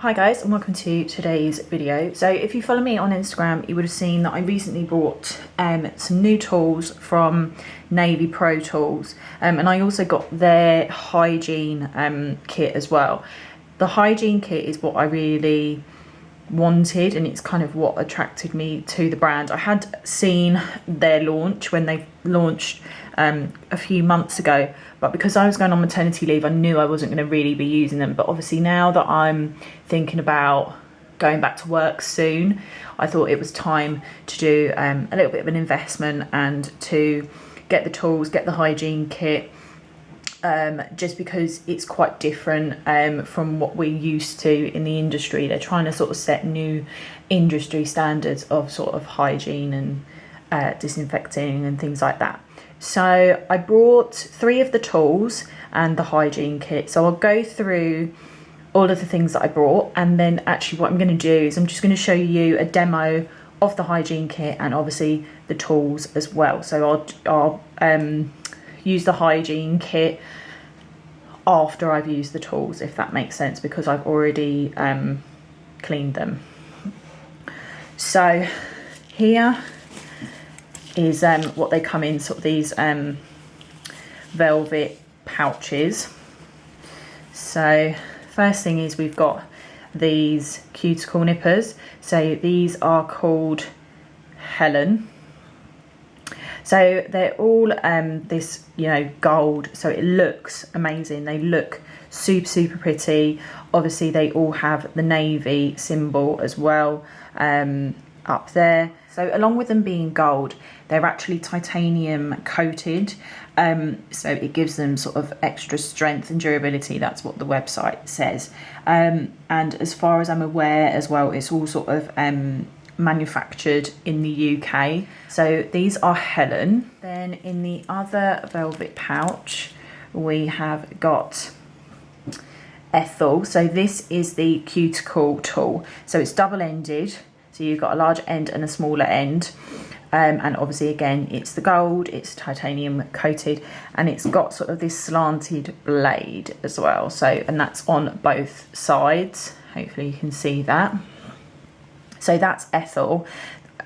Hi guys, and welcome to today's video. So if you follow me on Instagram, you would have seen that I recently bought some new tools from Navy Pro Tools, and I also got their hygiene kit as well. The hygiene kit is what I really wanted, and it's kind of what attracted me to the brand. I had seen their launch when they launched a few months ago, but because I was going on maternity leave, I knew I wasn't going to really be using them. But obviously now that I'm thinking about going back to work soon, I thought it was time to do a little bit of an investment and to get the tools, get the hygiene kit, just because it's quite different from what we're used to in the industry. They're trying to sort of set new industry standards of sort of hygiene and disinfecting and things like that. So I brought 3 of the tools and the hygiene kit. So I'll go through all of the things that I brought, and then actually what I'm going to do is I'm just going to show you a demo of the hygiene kit and obviously the tools as well. So I'll use the hygiene kit after I've used the tools, if that makes sense, because I've already cleaned them. So here is what they come in, sort of these velvet pouches. So first thing is we've got these cuticle nippers. So these are called Helen. So they're all this, gold, so it looks amazing. They look super pretty. Obviously they all have the navy symbol as well up there. So along with them being gold, they're actually titanium coated, so it gives them sort of extra strength and durability. That's what the website says, and as far as I'm aware as well, it's all sort of manufactured in the UK. So these are Helen. Then in the other velvet pouch we have got Ethel. So this is the cuticle tool, so it's double-ended. So you've got a large end and a smaller end, and obviously again it's the gold, it's titanium coated, and it's got sort of this slanted blade as well. So, and that's on both sides, hopefully you can see that. So that's Ethel.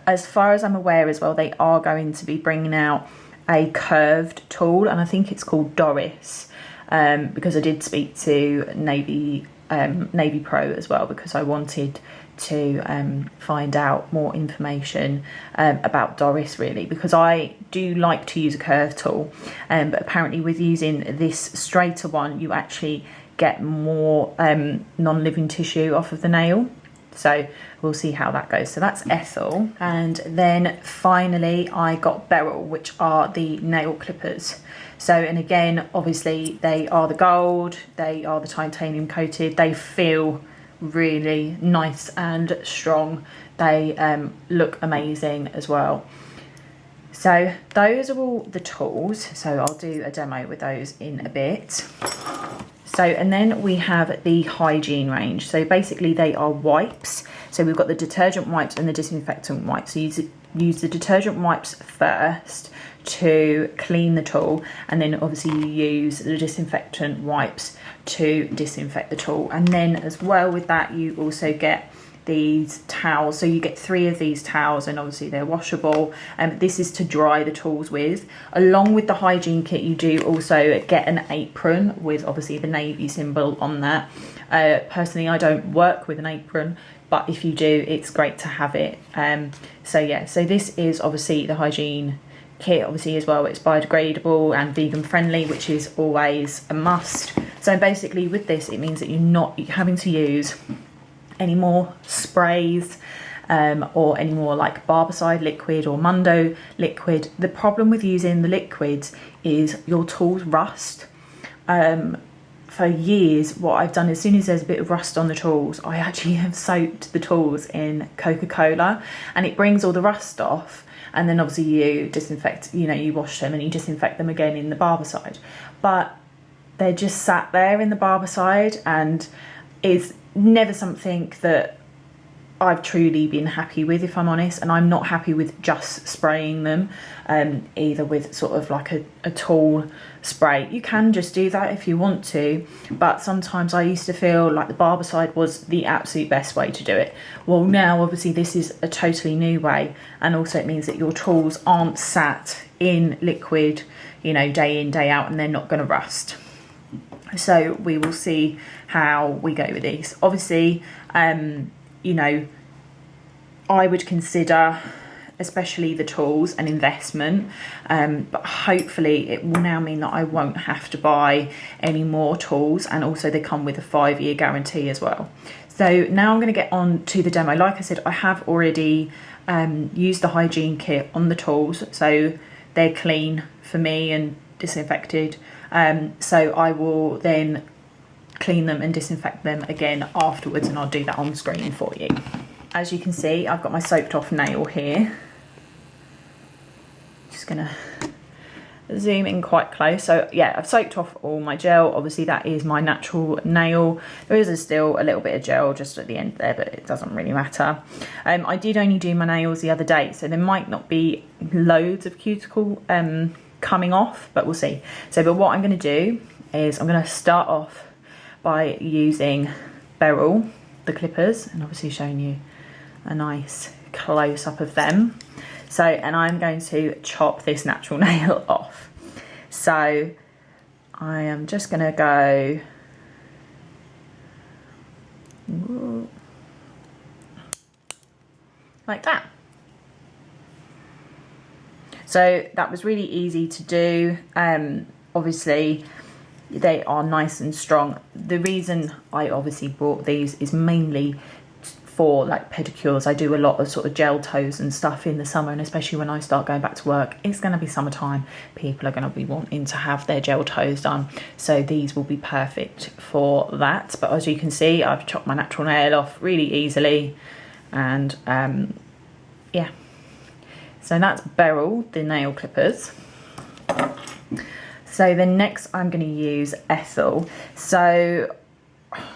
As far as I'm aware as well, they are going to be bringing out a curved tool, and I think it's called Doris, because I did speak to Navy Pro as well, because I wanted to find out more information about Doris, really, because I do like to use a curved tool, but apparently with using this straighter one you actually get more non-living tissue off of the nail. So we'll see how that goes. So that's Ethel. And then finally I got Beryl, which are the nail clippers. So, and again, obviously they are the gold, they are the titanium coated, they feel really nice and strong. They look amazing as well. So those are all the tools. So I'll do a demo with those in a bit. So, and then we have the hygiene range. So basically they are wipes. So we've got the detergent wipes and the disinfectant wipes. So you use the detergent wipes first to clean the tool, and then obviously you use the disinfectant wipes to disinfect the tool. And then as well with that you also get these towels. So you get 3 of these towels, and obviously they're washable, and this is to dry the tools with. Along with the hygiene kit you do also get an apron with obviously the navy symbol on that. Personally I don't work with an apron, but if you do, it's great to have it. So yeah, so this is obviously the hygiene kit. Obviously as well, it's biodegradable and vegan friendly, which is always a must. So basically with this, it means that you're not having to use any more sprays or any more like Barbicide liquid or Mundo liquid. The problem with using the liquids is your tools rust. For years what I've done, as soon as there's a bit of rust on the tools, I actually have soaked the tools in Coca-Cola, and it brings all the rust off. And then obviously you disinfect, you wash them and you disinfect them again in the Barbicide. But they're just sat there in the Barbicide, and it's never something that I've truly been happy with, if I'm honest, and I'm not happy with just spraying them, either with sort of like a tool spray. You can just do that if you want to, but sometimes I used to feel like the barbicide was the absolute best way to do it. Well, now obviously this is a totally new way, and also it means that your tools aren't sat in liquid, you know, day in, day out, and they're not going to rust. So we will see how we go with these. Obviously, you know, I would consider especially the tools an investment, but hopefully it will now mean that I won't have to buy any more tools, and also they come with a 5-year guarantee as well. So now I'm going to get on to the demo. Like I said, I have already used the hygiene kit on the tools, so they're clean for me and disinfected. So I will then clean them and disinfect them again afterwards, and I'll do that on screen for you. As you can see, I've got my soaked off nail here. Just gonna zoom in quite close. So yeah, I've soaked off all my gel. Obviously that is my natural nail. There is still a little bit of gel just at the end there, but it doesn't really matter. I did only do my nails the other day, so there might not be loads of cuticle coming off, but we'll see. So, but what I'm gonna do is I'm gonna start off by using Beryl, the clippers, and obviously showing you a nice close up of them. So, and I'm going to chop this natural nail off. So I am just going to go like that. So that was really easy to do. Obviously they are nice and strong. The reason I obviously bought these is mainly for like pedicures. I do a lot of sort of gel toes and stuff in the summer, and especially when I start going back to work, it's going to be summertime, people are going to be wanting to have their gel toes done, so these will be perfect for that. But as you can see, I've chopped my natural nail off really easily, and yeah, so that's Beryl, the nail clippers. So then next I'm going to use Ethel. So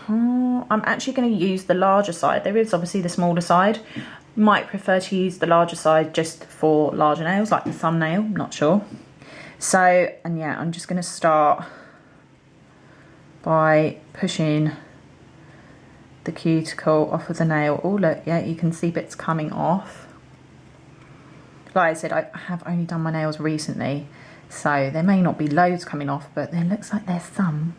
I'm actually going to use the larger side. There is obviously the smaller side. Might prefer to use the larger side just for larger nails, like the thumbnail, not sure. So, and yeah, I'm just going to start by pushing the cuticle off of the nail. Oh look, yeah, you can see bits coming off. Like I said, I have only done my nails recently, so there may not be loads coming off, but there looks like there's some.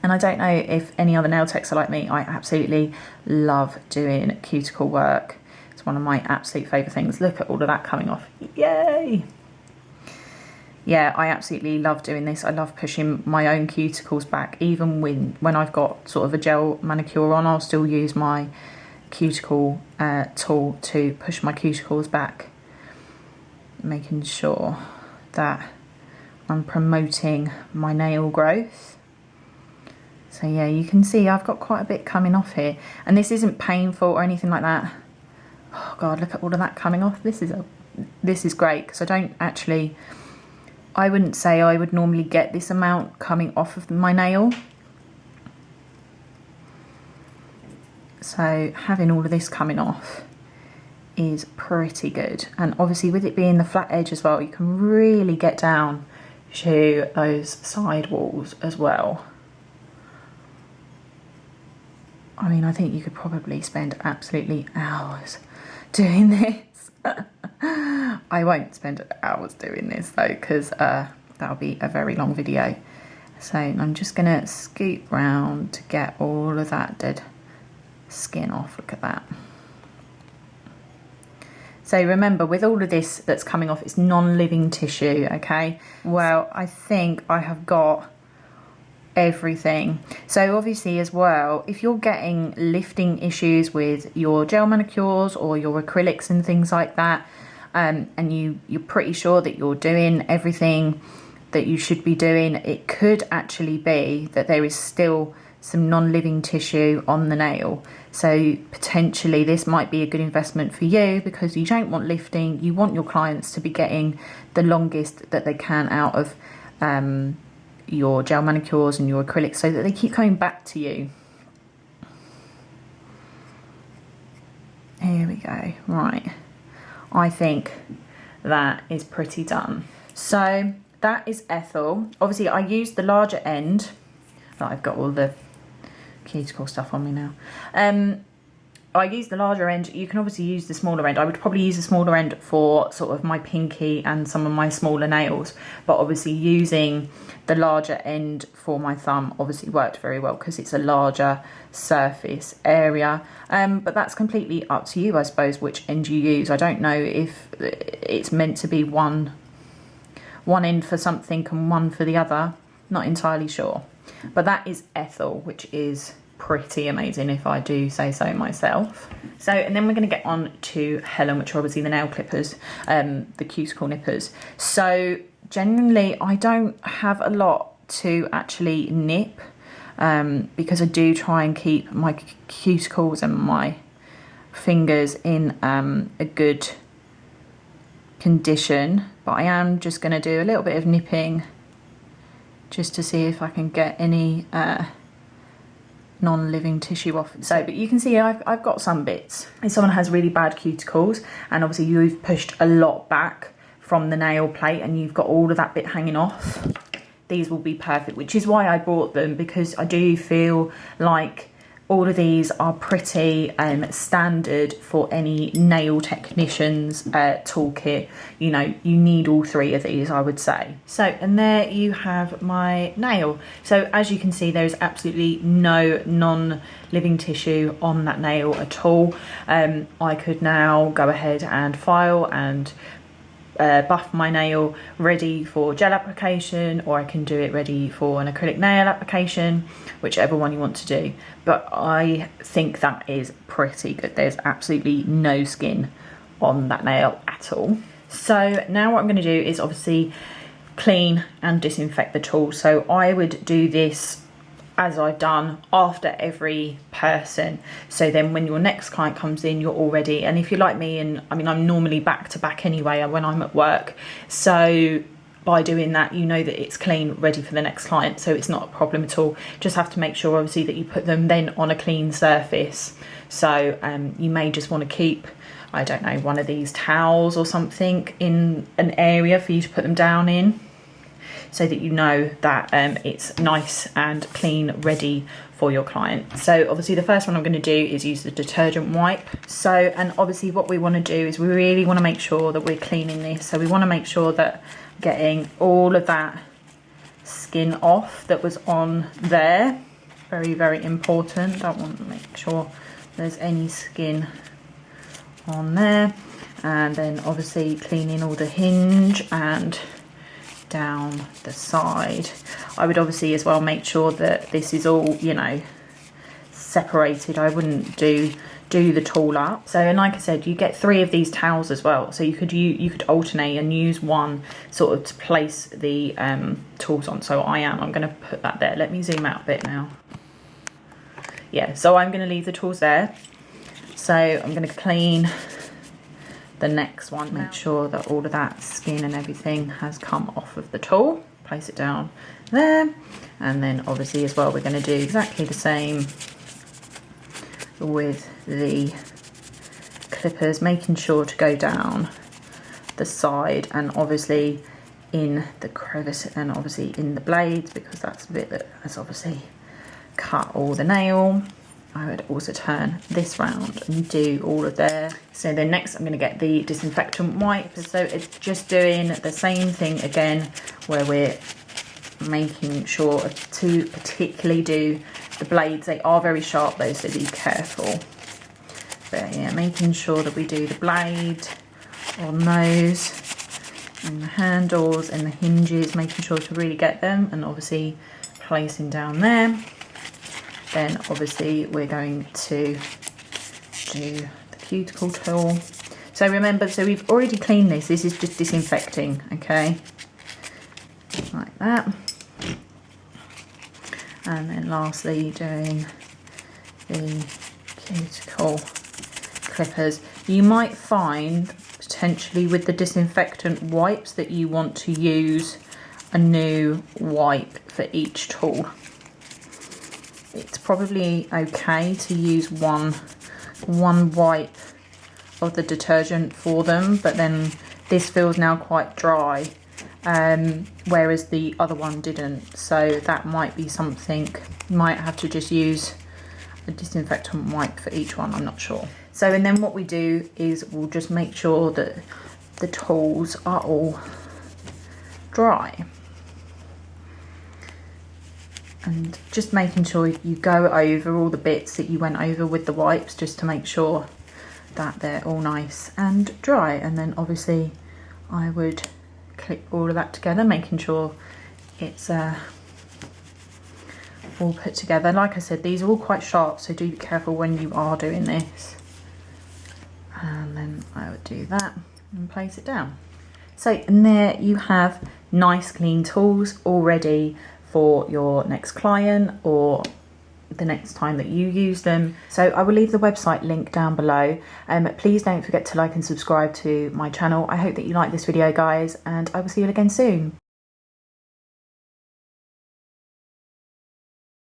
And I don't know if any other nail techs are like me. I absolutely love doing cuticle work. It's one of my absolute favourite things. Look at all of that coming off. Yay! Yeah, I absolutely love doing this. I love pushing my own cuticles back. Even when I've got sort of a gel manicure on, I'll still use my cuticle tool to push my cuticles back, making sure that I'm promoting my nail growth. So yeah, you can see I've got quite a bit coming off here, and this isn't painful or anything like that. Oh God, look at all of that coming off. This is great, because I wouldn't say I would normally get this amount coming off of my nail. So having all of this coming off is pretty good, and obviously with it being the flat edge as well, you can really get down to those side walls as well. I mean, I think you could probably spend absolutely hours doing this. I won't spend hours doing this though, because that'll be a very long video. So I'm just going to scoop round to get all of that dead skin off. Look at that. So remember, with all of this that's coming off, it's non-living tissue, okay? Well, I think I have got everything. So obviously as well, if you're getting lifting issues with your gel manicures or your acrylics and things like that, and you're pretty sure that you're doing everything that you should be doing, it could actually be that there is still some non-living tissue on the nail. So potentially this might be a good investment for you, because you don't want lifting. You want your clients to be getting the longest that they can out of your gel manicures and your acrylics, so that they keep coming back to you. we go. Right, I think that is pretty done. So that is Ethel. Obviously I used the larger end. Oh, I've got all the cuticle stuff on me now. I used the larger end. You can obviously use the smaller end. I would probably use the smaller end for sort of my pinky and some of my smaller nails, but obviously using the larger end for my thumb obviously worked very well because it's a larger surface area. But that's completely up to you, I suppose, which end you use. I don't know if it's meant to be one end for something and one for the other. Not entirely sure. But that is Ethel, which is pretty amazing if I do say so myself. So, and then we're going to get on to Helen, which are obviously the nail clippers, the cuticle nippers. So generally I don't have a lot to actually nip, because I do try and keep my cuticles and my fingers in a good condition, but I am just going to do a little bit of nipping just to see if I can get any non-living tissue off. So, but you can see I've got some bits. If someone has really bad cuticles and obviously you've pushed a lot back from the nail plate and you've got all of that bit hanging off, these will be perfect, which is why I bought them, because I do feel like all of these are pretty standard for any nail technician's toolkit. You know, you need all three of these, I would say. So, and there you have my nail. So as you can see, there's absolutely no non-living tissue on that nail at all. I could now go ahead and file and buff my nail ready for gel application, or I can do it ready for an acrylic nail application, whichever one you want to do. But I think that is pretty good. There's absolutely no skin on that nail at all. So now what I'm going to do is obviously clean and disinfect the tool. So I would do this as I've done after every person, so then when your next client comes in, you're all ready. And if you're like me, and I mean, I'm normally back to back anyway when I'm at work, so by doing that, you know that it's clean, ready for the next client, so it's not a problem at all. Just have to make sure obviously that you put them then on a clean surface. So you may just want to keep, I don't know, one of these towels or something in an area for you to put them down in, so that you know that it's nice and clean, ready for your client. So obviously the first one I'm going to do is use the detergent wipe. So, and obviously what we want to do is we really want to make sure that we're cleaning this. So we want to make sure that getting all of that skin off that was on there. Very, very important. Don't want to make sure there's any skin on there. And then obviously cleaning all the hinge and down the side. I would obviously as well make sure that this is all, you know, separated. I wouldn't do the tool up. So, and like I said, you get 3 of these towels as well, so you could alternate and use one sort of to place the tools on. So I'm going to put that there. Let me zoom out a bit now. Yeah, so I'm going to leave the tools there. So I'm going to clean the next one, make sure that all of that skin and everything has come off of the tool. Place it down there, and then obviously as well we're going to do exactly the same with the clippers, making sure to go down the side and obviously in the crevice and obviously in the blades, because that's the bit that has obviously cut all the nail. I would also turn this round and do all of there. So then next I'm going to get the disinfectant wipe. So it's just doing the same thing again, where we're making sure to particularly do the blades. They are very sharp though, so be careful. But yeah, making sure that we do the blade on those, and the handles and the hinges, making sure to really get them, and obviously placing down there. Then obviously we're going to do the cuticle tool. So remember, so we've already cleaned this. This is just disinfecting, okay? Like that. And then lastly doing the cuticle clippers. You might find potentially with the disinfectant wipes that you want to use a new wipe for each tool. It's probably okay to use one wipe of the detergent for them, but then this feels now quite dry, whereas the other one didn't. So that might be something. You might have to just use a disinfectant wipe for each one, I'm not sure. So, and then what we do is we'll just make sure that the tools are all dry. And just making sure you go over all the bits that you went over with the wipes, just to make sure that they're all nice and dry. And then obviously I would clip all of that together, making sure it's all put together. Like I said, these are all quite sharp, so do be careful when you are doing this. And then I would do that and place it down. So, and there you have nice clean tools all ready for your next client or the next time that you use them. So I will leave the website link down below. Please don't forget to like and subscribe to my channel. I hope that you like this video, guys, and I will see you again soon.